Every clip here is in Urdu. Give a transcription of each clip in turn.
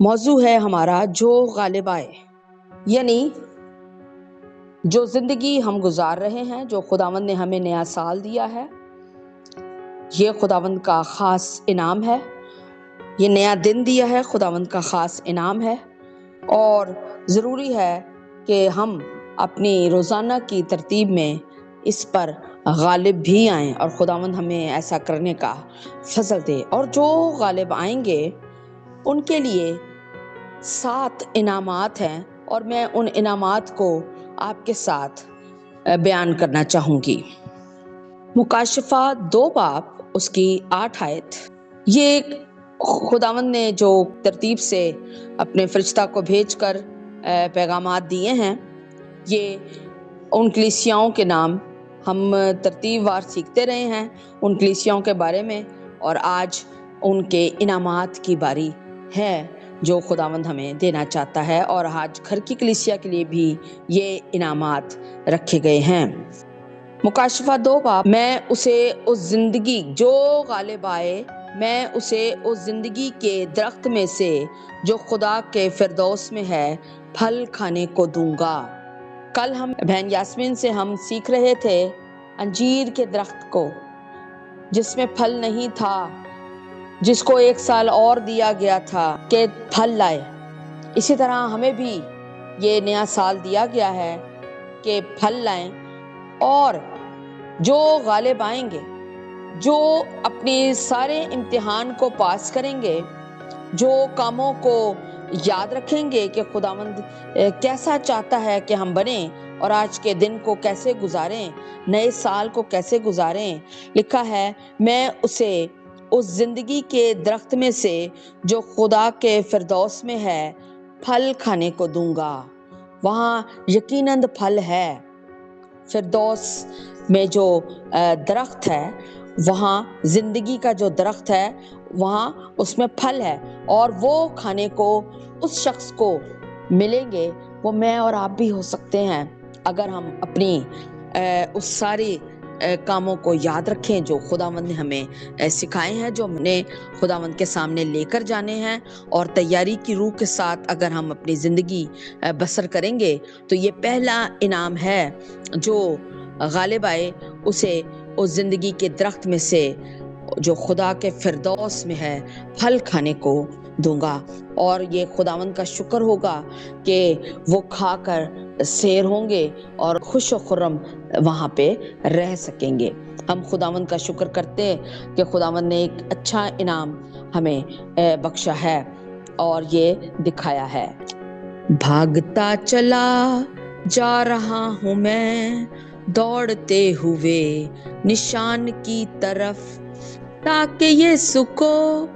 موضوع ہے ہمارا جو غالب آئے، یعنی جو زندگی ہم گزار رہے ہیں، جو خداوند نے ہمیں نیا سال دیا ہے، یہ خداوند کا خاص انعام ہے۔ یہ نیا دن دیا ہے، خداوند کا خاص انعام ہے، اور ضروری ہے کہ ہم اپنی روزانہ کی ترتیب میں اس پر غالب بھی آئیں اور خداوند ہمیں ایسا کرنے کا فضل دے۔ اور جو غالب آئیں گے ان کے لیے 7 انعامات ہیں، اور میں ان انعامات کو آپ کے ساتھ بیان کرنا چاہوں گی۔ مکاشفہ 2 باب اس کی 8 آیت، یہ خداوند نے جو ترتیب سے اپنے فرشتہ کو بھیج کر پیغامات دیے ہیں، یہ ان کلیسیاؤں کے نام ہم ترتیب وار سیکھتے رہے ہیں ان کلیسیاؤں کے بارے میں، اور آج ان کے انعامات کی باری ہے جو خداوند ہمیں دینا چاہتا ہے، اور آج گھر کی کلیسیا کے لیے بھی یہ انعامات رکھے گئے ہیں۔ مکاشفہ 2 باب، میں اسے اس زندگی جو غالب آئے، میں اسے اس زندگی کے درخت میں سے جو خدا کے فردوس میں ہے پھل کھانے کو دوں گا۔ کل ہم بہن یاسمین سے ہم سیکھ رہے تھے انجیر کے درخت کو، جس میں پھل نہیں تھا، جس کو 1 سال اور دیا گیا تھا کہ پھل لائے۔ اسی طرح ہمیں بھی یہ نیا سال دیا گیا ہے کہ پھل لائیں، اور جو غالب آئیں گے، جو اپنے سارے امتحان کو پاس کریں گے، جو کاموں کو یاد رکھیں گے کہ خداوند کیسا چاہتا ہے کہ ہم بنیں اور آج کے دن کو کیسے گزاریں، نئے سال کو کیسے گزاریں، لکھا ہے میں اسے اس زندگی کے درخت میں سے جو خدا کے فردوس میں ہے پھل کھانے کو دوں گا۔ وہاں یقیناً پھل ہے، فردوس میں جو درخت ہے، وہاں زندگی کا جو درخت ہے، وہاں اس میں پھل ہے، اور وہ کھانے کو اس شخص کو ملیں گے۔ وہ میں اور آپ بھی ہو سکتے ہیں اگر ہم اپنی اس ساری کاموں کو یاد رکھیں جو خداوند نے ہمیں سکھائے ہیں، جو ہم نے خداوند کے سامنے لے کر جانے ہیں، اور تیاری کی روح کے ساتھ اگر ہم اپنی زندگی بسر کریں گے تو یہ پہلا انعام ہے جو غالب آئے اسے اس زندگی کے درخت میں سے جو خدا کے فردوس میں ہے پھل کھانے کو دوں گا، اور یہ خداوند کا شکر ہوگا کہ وہ کھا کر سیر ہوں گے اور خوش و خرم وہاں پہ رہ سکیں گے۔ ہم خداوند کا شکر کرتے ہیں کہ خداوند نے ایک اچھا انعام ہمیں بخشا ہے اور یہ دکھایا ہے۔ بھاگتا چلا جا رہا ہوں میں دوڑتے ہوئے نشان کی طرف، تاکہ یسوع کو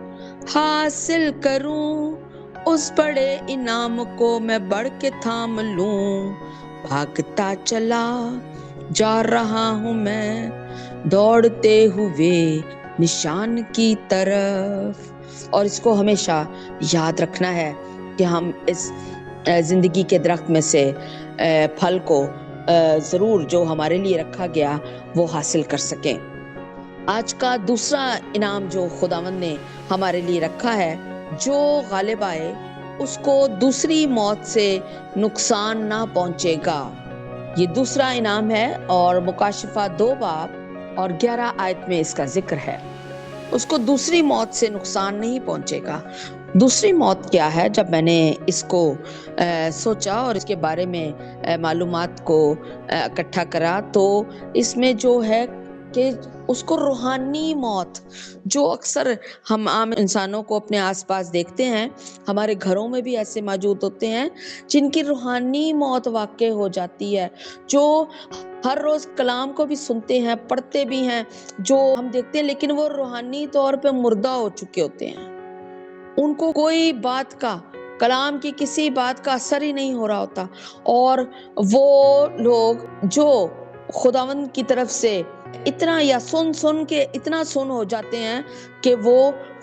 حاصل کروں، اس بڑے انعام کو میں بڑھ کے تھام لوں۔ بھاگتا چلا جا رہا ہوں میں دوڑتے ہوئے نشان کی طرف، اور اس کو ہمیشہ یاد رکھنا ہے کہ ہم اس زندگی کے درخت میں سے پھل کو ضرور جو ہمارے لیے رکھا گیا وہ حاصل کر سکیں۔ آج کا دوسرا انعام جو خداوند نے ہمارے لیے رکھا ہے، جو غالب آئے اس کو دوسری موت سے نقصان نہ پہنچے گا۔ یہ دوسرا انعام ہے، اور مکاشفہ 2 باب اور 11 آیت میں اس کا ذکر ہے۔ اس کو دوسری موت سے نقصان نہیں پہنچے گا۔ دوسری موت کیا ہے؟ جب میں نے اس کو سوچا اور اس کے بارے میں معلومات کو اکٹھا کرا، تو اس میں جو ہے کہ اس کو روحانی موت، جو اکثر ہم عام انسانوں کو اپنے آس پاس دیکھتے ہیں، ہمارے گھروں میں بھی ایسے موجود ہوتے ہیں جن کی روحانی موت واقع ہو جاتی ہے، جو ہر روز کلام کو بھی سنتے ہیں، پڑھتے بھی ہیں، جو ہم دیکھتے ہیں، لیکن وہ روحانی طور پہ مردہ ہو چکے ہوتے ہیں۔ ان کو کوئی بات کا، کلام کی کسی بات کا اثر ہی نہیں ہو رہا ہوتا، اور وہ لوگ جو خداوند کی طرف سے اتنا یا سن کے اتنا سن ہو جاتے ہیں کہ وہ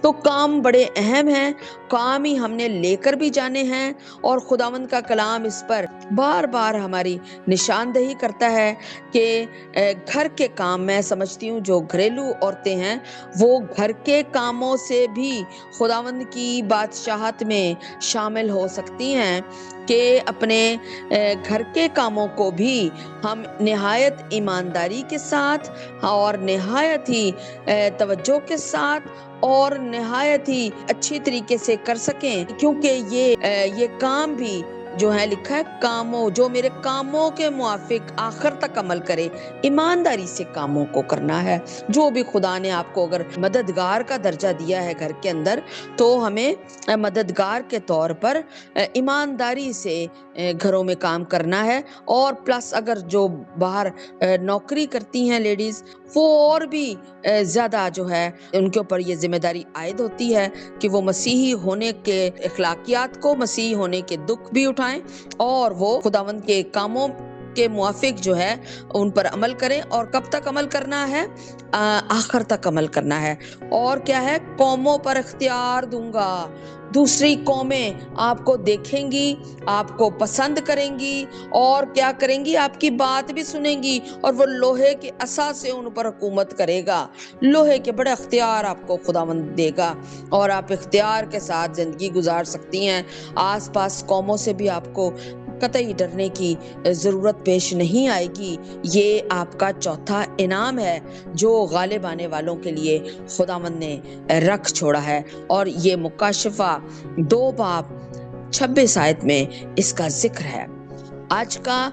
تو کام بڑے اہم ہیں، کام ہی ہم نے لے کر بھی جانے ہیں، اور خداوند کا کلام اس پر بار بار ہماری نشاندہی کرتا ہے کہ گھر کے کام، میں سمجھتی ہوں جو گھریلو عورتیں ہیں وہ گھر کے کاموں سے بھی خداوند کی بادشاہت میں شامل ہو سکتی ہیں، کہ اپنے گھر کے کاموں کو بھی ہم نہایت ایمانداری کے ساتھ اور نہایت ہی توجہ کے ساتھ اور نہایت ہی اچھی طریقے سے کر سکیں، کیونکہ یہ کام بھی جو ہے لکھا ہے، کاموں جو میرے کاموں کے موافق آخر تک عمل کرے، ایمانداری سے کاموں کو کرنا ہے۔ جو بھی خدا نے آپ کو اگر مددگار کا درجہ دیا ہے گھر کے اندر، تو ہمیں مددگار کے طور پر ایمانداری سے گھروں میں کام کرنا ہے۔ اور پلس اگر جو باہر نوکری کرتی ہیں لیڈیز، وہ اور بھی زیادہ جو ہے ان کے اوپر یہ ذمہ داری عائد ہوتی ہے کہ وہ مسیحی ہونے کے اخلاقیات کو، مسیحی ہونے کے دکھ بھی اٹھائیں، اور وہ خداوند کے کاموں کے موافق جو ہے ان پر عمل کریں۔ اور کب تک عمل کرنا ہے؟ آخر تک عمل کرنا ہے۔ اور کیا ہے؟ قوموں پر اختیار دوں گا، دوسری قومیں آپ کو دیکھیں گی، آپ کو پسند کریں گی، اور کیا کریں گی؟ آپ کی بات بھی سنیں گی، اور وہ لوہے کے عصا سے ان پر حکومت کرے گا۔ لوہے کے بڑے اختیار آپ کو خداوند دے گا، اور آپ اختیار کے ساتھ زندگی گزار سکتی ہیں۔ آس پاس قوموں سے بھی آپ کو قطعی ڈرنے کی ضرورت پیش نہیں آئے گی۔ یہ آپ کا چوتھا انعام ہے جو غالب آنے والوں کے لیے خداوند نے رکھ چھوڑا ہے، اور یہ مکاشفہ 2:26 آیت میں اس کا ذکر ہے۔ آج کا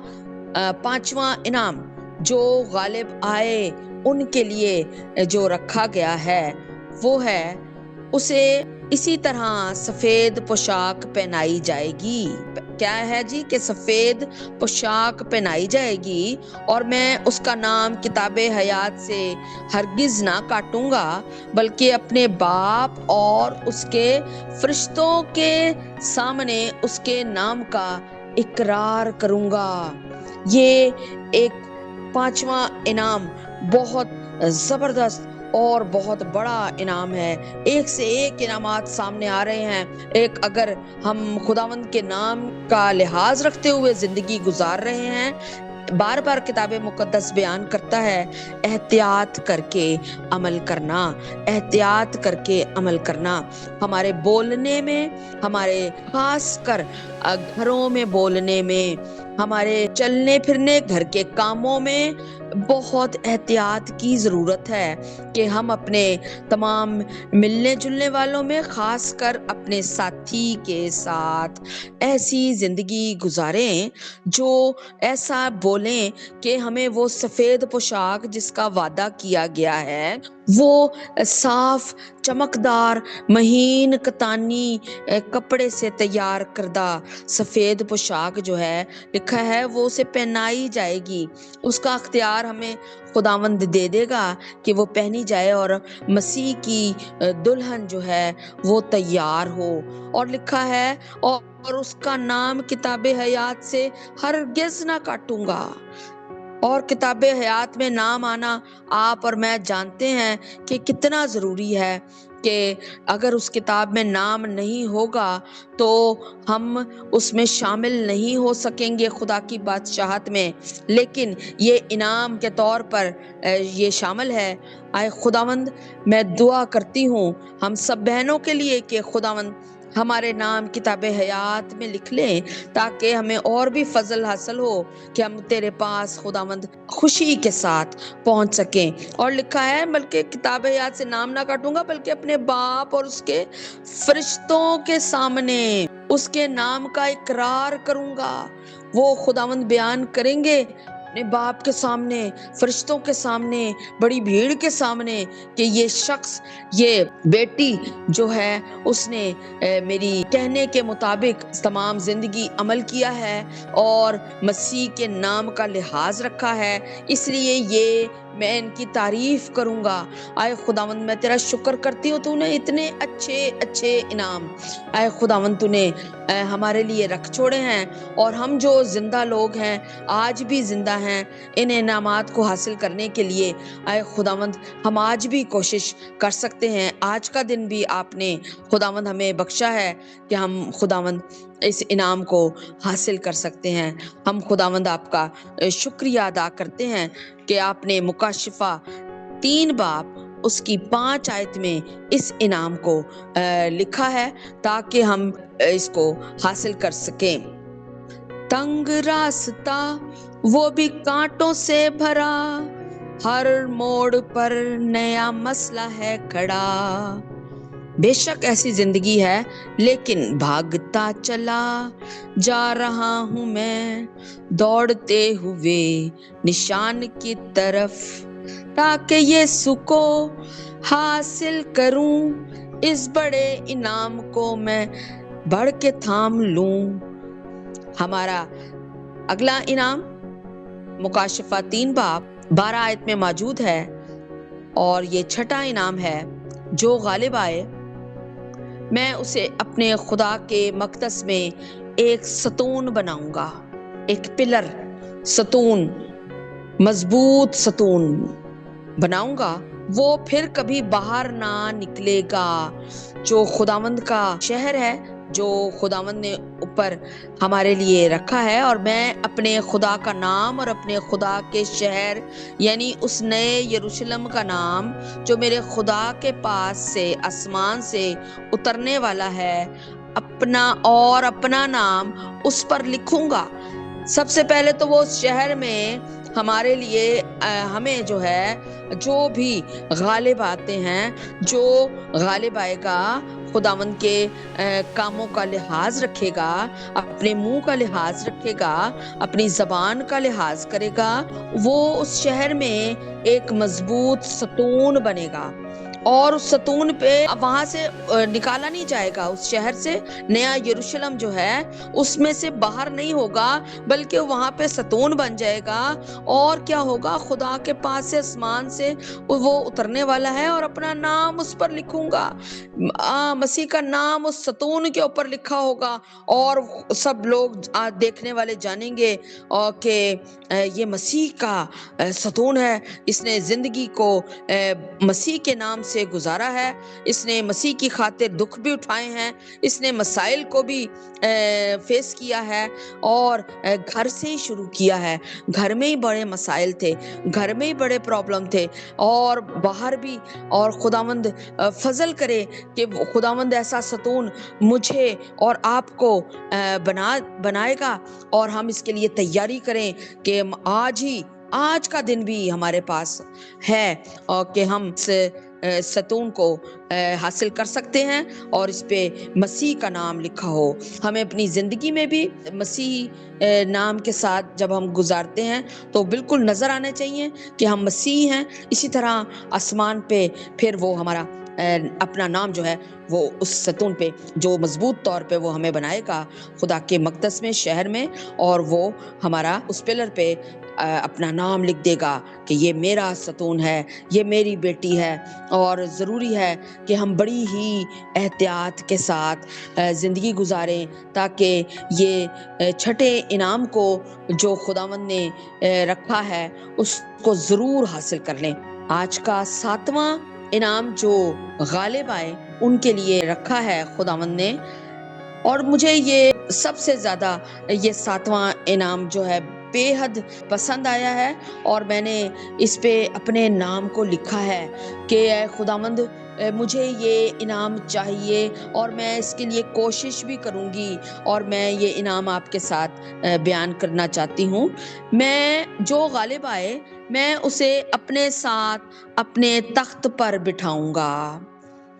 5واں انعام جو غالب آئے ان کے لیے جو رکھا گیا ہے، وہ ہے اسے اسی طرح سفید پوشاک پہنائی جائے گی۔ کیا ہے جی؟ کہ سفید پوشاک پہنائی جائے گی، اور میں اس کا نام کتاب حیات سے ہرگز نہ کاٹوں گا، بلکہ اپنے باپ اور اس کے فرشتوں کے سامنے اس کے نام کا اقرار کروں گا۔ یہ ایک 5واں انعام بہت زبردست اور بہت بڑا انعام ہے۔ ایک سے ایک انعامات سامنے آ رہے ہیں۔ ایک اگر ہم خداوند کے نام کا لحاظ رکھتے ہوئے زندگی گزار رہے ہیں، بار بار کتاب مقدس بیان کرتا ہے احتیاط کر کے عمل کرنا، احتیاط کر کے عمل کرنا۔ ہمارے بولنے میں، ہمارے خاص کر گھروں میں بولنے میں، ہمارے چلنے پھرنے، گھر کے کاموں میں بہت احتیاط کی ضرورت ہے کہ ہم اپنے تمام ملنے جلنے والوں میں، خاص کر اپنے ساتھی کے ساتھ ایسی زندگی گزاریں جو ایسا بولیں کہ ہمیں وہ سفید پوشاک جس کا وعدہ کیا گیا ہے، وہ صاف چمکدار مہین کتانی کپڑے سے تیار کردہ سفید پوشاک جو ہے لکھا ہے وہ اسے پہنائی جائے گی۔ اس کا اختیار ہمیں خداوند دے دے گا کہ وہ پہنی جائے، اور مسیح کی دلہن جو ہے وہ تیار ہو۔ اور لکھا ہے اور اس کا نام کتاب حیات سے ہرگز نہ کاٹوں گا۔ اور کتاب حیات میں نام آنا آپ اور میں جانتے ہیں کہ کتنا ضروری ہے، کہ اگر اس کتاب میں نام نہیں ہوگا تو ہم اس میں شامل نہیں ہو سکیں گے خدا کی بادشاہت میں۔ لیکن یہ انعام کے طور پر یہ شامل ہے۔ آئے خداوند، میں دعا کرتی ہوں ہم سب بہنوں کے لیے کہ خداوند ہمارے نام کتاب حیات میں لکھ لیں، تاکہ ہمیں اور بھی فضل حاصل ہو کہ ہم تیرے پاس خداوند خوشی کے ساتھ پہنچ سکیں۔ اور لکھا ہے بلکہ کتاب حیات سے نام نہ کاٹوں گا، بلکہ اپنے باپ اور اس کے فرشتوں کے سامنے اس کے نام کا اقرار کروں گا۔ وہ خداوند بیان کریں گے اپنے باپ کے سامنے، فرشتوں کے سامنے، بڑی بھیڑ کے سامنے، کہ یہ شخص، یہ بیٹی جو ہے اس نے میری کہنے کے مطابق تمام زندگی عمل کیا ہے اور مسیح کے نام کا لحاظ رکھا ہے، اس لیے یہ میں ان کی تعریف کروں گا۔ آئے خداوند میں تیرا شکر کرتی ہوں، تو نے اتنے اچھے اچھے انعام آئے خداوند تو نے ہمارے لیے رکھ چھوڑے ہیں، اور ہم جو زندہ لوگ ہیں، آج بھی زندہ ہیں، ان انعامات کو حاصل کرنے کے لیے آئے خداوند ہم آج بھی کوشش کر سکتے ہیں۔ آج کا دن بھی آپ نے خداوند ہمیں بخشا ہے کہ ہم خداوند اس انعام کو حاصل کر سکتے ہیں۔ ہم خداوند آپ کا شکریہ ادا کرتے ہیں کہ آپ نے مکاشفہ 3 باب اس کی 5 آیت میں اس انعام کو لکھا ہے تاکہ ہم اس کو حاصل کر سکیں۔ تنگ راستہ وہ بھی کانٹوں سے بھرا، ہر موڑ پر نیا مسئلہ ہے کھڑا۔ بے شک ایسی زندگی ہے، لیکن بھاگتا چلا جا رہا ہوں میں دوڑتے ہوئے نشان کی طرف، تاکہ یہ سکو حاصل کروں اس بڑے انعام کو میں بڑھ کے تھام لوں۔ ہمارا اگلا انعام مکاشفہ 3 باب 12 آیت میں موجود ہے، اور یہ چھٹا انعام ہے، جو غالب آئے میں اسے اپنے خدا کے مقدس میں ایک ستون بناؤں گا، ایک پلر، ستون، مضبوط ستون بناؤں گا، وہ پھر کبھی باہر نہ نکلے گا۔ جو خداوند کا شہر ہے، جو خداوند نے اوپر ہمارے لیے رکھا ہے، اور میں اپنے خدا کا نام اور اپنے خدا کے شہر یعنی اس نئے یروشلم کا نام جو میرے خدا کے پاس سے آسمان سے اترنے والا ہے، اپنا نام اس پر لکھوں گا۔ سب سے پہلے تو وہ اس شہر میں ہمارے لیے ہمیں جو ہے، جو بھی غالب آتے ہیں، جو غالب آئے گا خداوند کے کاموں کا لحاظ رکھے گا، اپنے منہ کا لحاظ رکھے گا، اپنی زبان کا لحاظ کرے گا، وہ اس شہر میں ایک مضبوط ستون بنے گا، اور اس ستون پہ وہاں سے نکالا نہیں جائے گا۔ اس شہر سے نیا یروشلم جو ہے اس میں سے باہر نہیں ہوگا، بلکہ وہاں پہ ستون بن جائے گا، اور کیا ہوگا، خدا کے پاس سے آسمان سے وہ اترنے والا ہے، اور اپنا نام اس پر لکھوں گا۔ مسیح کا نام اس ستون کے اوپر لکھا ہوگا، اور سب لوگ دیکھنے والے جانیں گے کہ یہ مسیح کا ستون ہے، اس نے زندگی کو مسیح کے نام سے گزارا ہے، اس نے مسیح کی خاطر دکھ بھی اٹھائے ہیں، اس نے مسائل کو بھی فیس کیا ہے، اور گھر سے ہی شروع کیا ہے۔ گھر میں ہی بڑے مسائل تھے، گھر میں ہی بڑے پرابلم تھے، اور باہر بھی، اور خداوند فضل کرے کہ خداوند ایسا ستون مجھے اور آپ کو بنائے گا، اور ہم اس کے لیے تیاری کریں کہ آج کا دن بھی ہمارے پاس ہے، اور کہ ہم ستون کو حاصل کر سکتے ہیں، اور اس پہ مسیح کا نام لکھا ہو۔ ہمیں اپنی زندگی میں بھی مسیح نام کے ساتھ جب ہم گزارتے ہیں تو بالکل نظر آنے چاہیے کہ ہم مسیح ہیں۔ اسی طرح آسمان پہ پھر وہ ہمارا اپنا نام جو ہے وہ اس ستون پہ، جو مضبوط طور پہ وہ ہمیں بنائے گا خدا کے مقدس میں، شہر میں، اور وہ ہمارا اس پلر پہ اپنا نام لکھ دے گا کہ یہ میرا ستون ہے، یہ میری بیٹی ہے۔ اور ضروری ہے کہ ہم بڑی ہی احتیاط کے ساتھ زندگی گزاریں، تاکہ یہ چھٹے انعام کو جو خداوند نے رکھا ہے اس کو ضرور حاصل کر لیں۔ آج کا 7واں انعام جو غالب آئے ان کے لیے رکھا ہے خداوند نے، اور مجھے یہ سب سے زیادہ یہ 7واں انعام جو ہے بے حد پسند آیا ہے، اور میں نے اس پہ اپنے نام کو لکھا ہے کہ اے خداوند مجھے یہ انعام چاہیے، اور میں اس کے لیے کوشش بھی کروں گی، اور میں یہ انعام آپ کے ساتھ بیان کرنا چاہتی ہوں۔ میں جو غالب آئے میں اسے اپنے ساتھ اپنے تخت پر بٹھاؤں گا۔